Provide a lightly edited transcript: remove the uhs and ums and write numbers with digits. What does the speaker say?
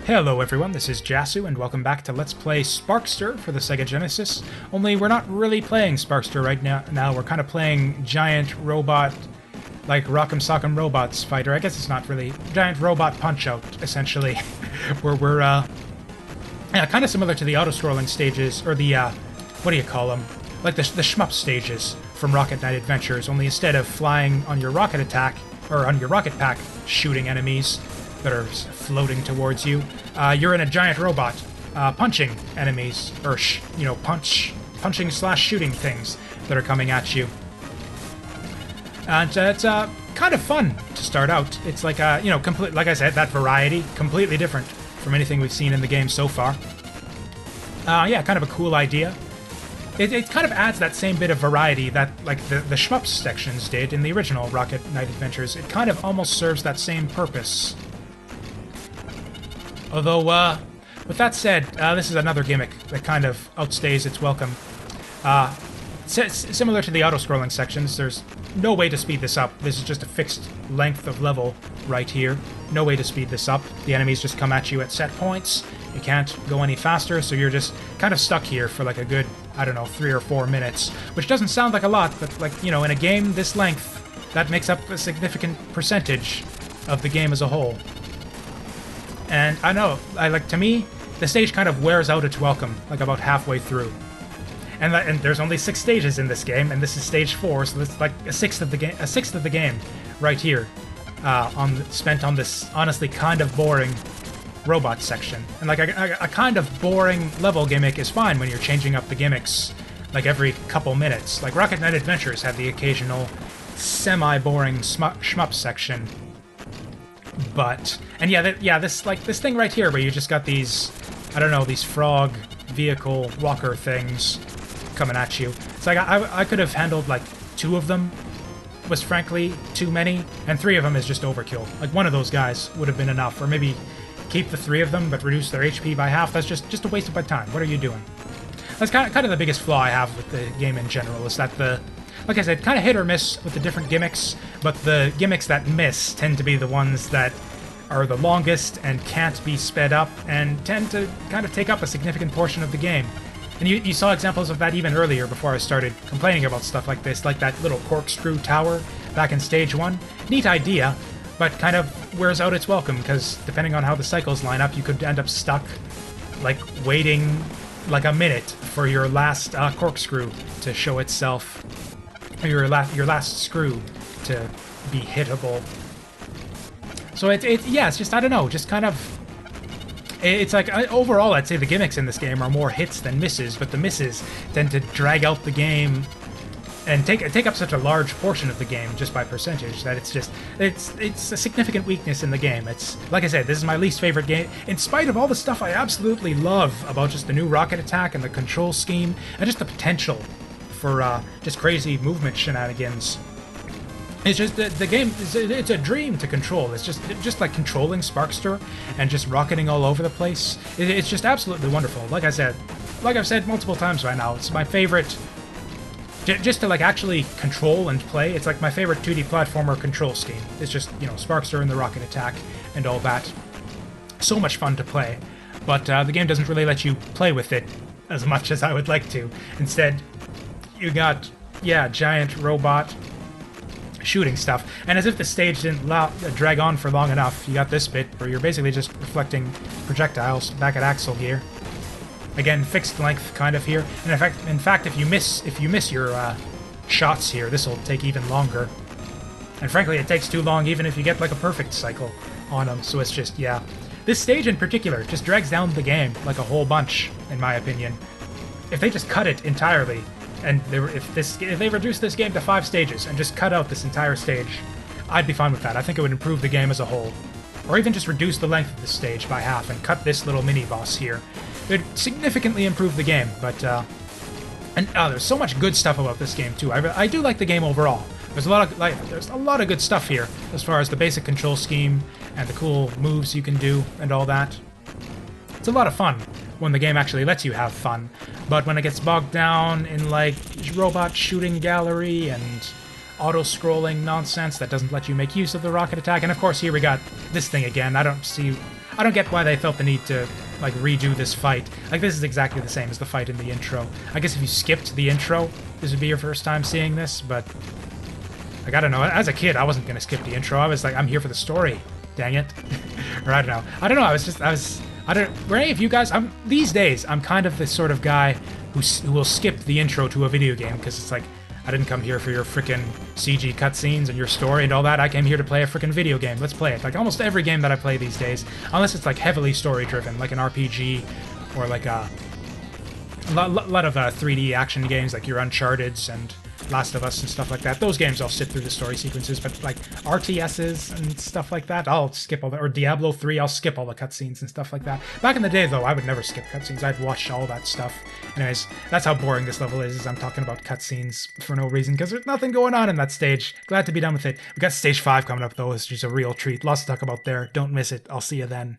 Hello everyone, this is Jasu, and welcome back to Let's Play Sparkster for the Sega Genesis. Only we're not really playing Sparkster right now, we're kind of playing giant robot, like Rock'em Sock'em Robots fighter. I guess it's not really. Giant robot Punch-Out, essentially. Where we're, yeah, kind of similar to the auto-scrolling stages, or the, what do you call them? Like the shmup stages from Rocket Knight Adventures, only instead of flying on your rocket attack, or on your rocket pack, shooting enemies that are floating towards you, you're in a giant robot, punching enemies, or punching slash shooting things that are coming at you. And it's kind of fun to start out. It's like complete, like I said, that variety, completely different from anything we've seen in the game so far. Yeah, kind of a cool idea. It kind of adds that same bit of variety that, like, the shmup sections did in the original Rocket Knight Adventures. It kind of almost serves that same purpose. Although, with that said, this is another gimmick that kind of outstays its welcome. Similar to the auto-scrolling sections, there's no way to speed this up. This is just a fixed length of level right here. No way to speed this up. The enemies just come at you at set points. You can't go any faster, so you're just kind of stuck here for like a good, I don't know, 3 or 4 minutes. Which doesn't sound like a lot, but like, in a game this length, that makes up a significant percentage of the game as a whole. And I know, to me, the stage kind of wears out its welcome, like about halfway through. And there's only 6 stages in this game, and this is stage 4, so it's like a sixth of the game, right here, spent on this honestly kind of boring robot section. And like a kind of boring level gimmick is fine when you're changing up the gimmicks like every couple minutes. Like Rocket Knight Adventures had the occasional semi-boring shmup section. But, and yeah, this thing right here where you just got these, I don't know, these frog vehicle walker things coming at you. It's like I could have handled like 2 of them, was frankly too many, and 3 of them is just overkill. Like one of those guys would have been enough, or maybe keep the 3 of them but reduce their HP by half. That's just a waste of my time. What are you doing? That's kind of the biggest flaw I have with the game in general, is that like I said, kind of hit or miss with the different gimmicks, but the gimmicks that miss tend to be the ones that are the longest and can't be sped up, and tend to kind of take up a significant portion of the game. And you saw examples of that even earlier before I started complaining about stuff like this, like that little corkscrew tower back in stage 1. Neat idea, but kind of wears out its welcome, because depending on how the cycles line up, you could end up stuck, like, waiting like a minute for your last corkscrew to show itself, or your last screw to be hittable. So yeah, it's just, I don't know, just kind of, it's like, overall I'd say the gimmicks in this game are more hits than misses, but the misses tend to drag out the game and take up such a large portion of the game just by percentage that it's a significant weakness in the game. It's, like I said, this is my least favorite game, in spite of all the stuff I absolutely love about just the new rocket attack and the control scheme, and just the potential for just crazy movement shenanigans. It's just the game. It's a dream to control. It's just like controlling Sparkster and just rocketing all over the place. It's just absolutely wonderful. Like I've said multiple times right now, it's my favorite. Just to like actually control and play, it's like my favorite 2D platformer control scheme. It's just, Sparkster and the rocket attack and all that. So much fun to play, but the game doesn't really let you play with it as much as I would like to. Instead, you got, yeah, giant robot shooting stuff, and as if the stage didn't drag on for long enough, you got this bit where you're basically just reflecting projectiles back at Axel here. Again, fixed length kind of here, and in fact, if you miss your shots here, this will take even longer. And frankly, it takes too long even if you get like a perfect cycle on them. So it's just, yeah, this stage in particular just drags down the game like a whole bunch, in my opinion. If they just cut it entirely, and if they reduce this game to 5 stages and just cut out this entire stage, I'd be fine with that. I think it would improve the game as a whole. Or even just reduce the length of this stage by half and cut this little mini-boss here. It would significantly improve the game, but, there's so much good stuff about this game, too. I do like the game overall. There's a lot of good stuff here, as far as the basic control scheme, and the cool moves you can do, and all that. It's a lot of fun when the game actually lets you have fun, but when it gets bogged down in, like, robot shooting gallery and auto-scrolling nonsense that doesn't let you make use of the rocket attack. And of course, here we got this thing again. I I don't get why they felt the need to, like, redo this fight. Like, this is exactly the same as the fight in the intro. I guess if you skipped the intro, this would be your first time seeing this, but... Like, I don't know, as a kid, I wasn't gonna skip the intro. I was like, I'm here for the story. Dang it. Or I don't know. I don't... Ray, if you guys... These days, I'm kind of the sort of guy who will skip the intro to a video game, because it's like, I didn't come here for your frickin' CG cutscenes and your story and all that. I came here to play a frickin' video game. Let's play it. Like, almost every game that I play these days, unless it's, like, heavily story-driven, like an RPG, or, like, a lot of 3D action games, like your Uncharted's and Last of Us and stuff like that. Those games I'll sit through the story sequences, but, like, RTSs and stuff like that, I'll skip all the... Or Diablo 3, I'll skip all the cutscenes and stuff like that. Back in the day, though, I would never skip cutscenes. I'd watch all that stuff. Anyways, that's how boring this level is I'm talking about cutscenes for no reason, because there's nothing going on in that stage. Glad to be done with it. We got Stage 5 coming up, though, which is a real treat. Lots to talk about there. Don't miss it. I'll see you then.